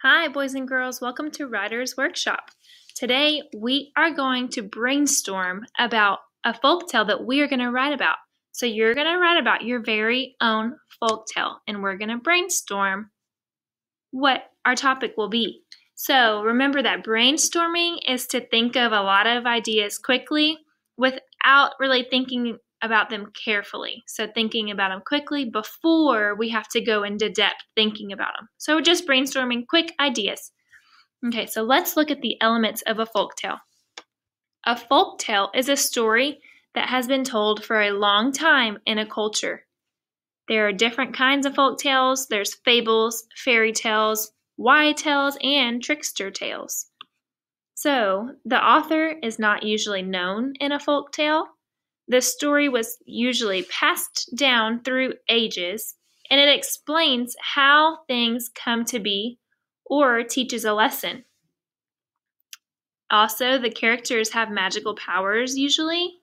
Hi, boys and girls. Welcome to Writer's Workshop. Today, we are going to brainstorm about a folktale that we are going to write about. So you're going to write about your very own folktale, and we're going to brainstorm what our topic will be. So remember that brainstorming is to think of a lot of ideas quickly without really thinking about them carefully. So thinking about them quickly before we have to go into depth thinking about them. So we're just brainstorming quick ideas. Okay, so let's look at the elements of a folktale. A folktale is a story that has been told for a long time in a culture. There are different kinds of folktales. There's fables, fairy tales, wise tales, and trickster tales. So the author is not usually known in a folktale. The story was usually passed down through ages, and it explains how things come to be or teaches a lesson. Also, the characters have magical powers usually,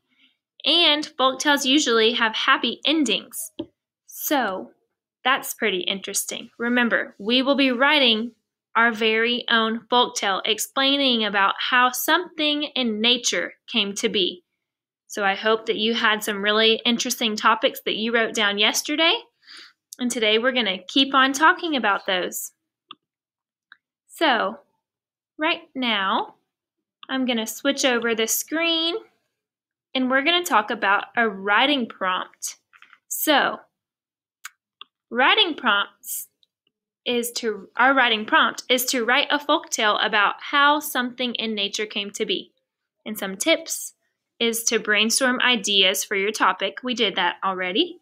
and folktales usually have happy endings. So, that's pretty interesting. Remember, we will be writing our very own folktale explaining about how something in nature came to be. So I hope that you had some really interesting topics that you wrote down yesterday. And today we're going to keep on talking about those. So right now, I'm going to switch over the screen and we're going to talk about a writing prompt. So our writing prompt is to write a folktale about how something in nature came to be. And some tips is to brainstorm ideas for your topic. We did that already.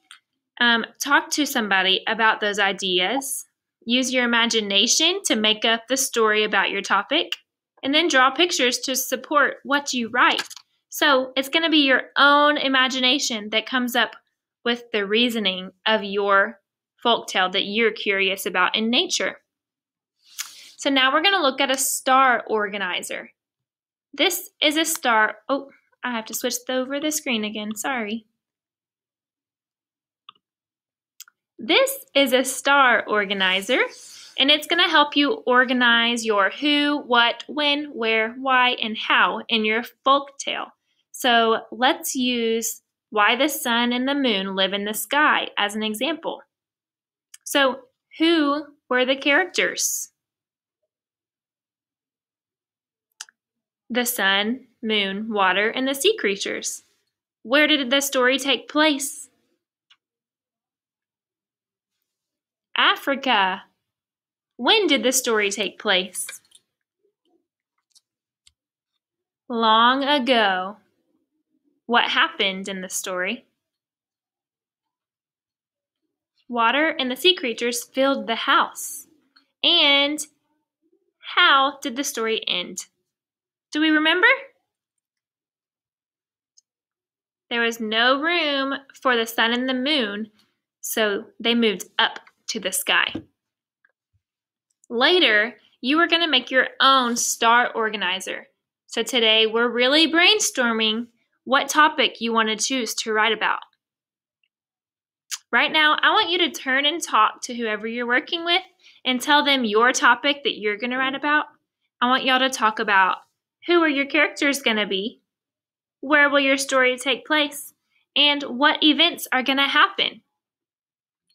Talk to somebody about those ideas. Use your imagination to make up the story about your topic. And then draw pictures to support what you write. So it's going to be your own imagination that comes up with the reasoning of your folktale that you're curious about in nature. So now we're going to look at a star organizer. This is a star. Oh, I have to switch over the screen again. Sorry. This is a star organizer, and it's going to help you organize your who, what, when, where, why, and how in your folktale. So let's use why the sun and the moon live in the sky as an example. So who were the characters? The sun, moon, water, and the sea creatures. Where did the story take place? Africa. When did the story take place? Long ago. What happened in the story? Water and the sea creatures filled the house. And how did the story end? Do we remember? There was no room for the sun and the moon, so they moved up to the sky. Later, you are going to make your own star organizer. So today, we're really brainstorming what topic you want to choose to write about. Right now, I want you to turn and talk to whoever you're working with and tell them your topic that you're going to write about. I want y'all to talk about who are your characters going to be, where will your story take place, and what events are going to happen.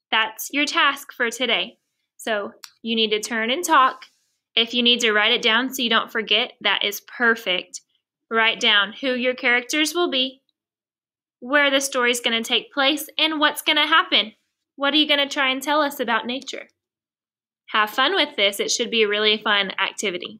That's your task for today. So you need to turn and talk. If you need to write it down so you don't forget, that is perfect. Write down who your characters will be, where the story is going to take place, and what's going to happen. What are you going to try and tell us about nature? Have fun with this. It should be a really fun activity.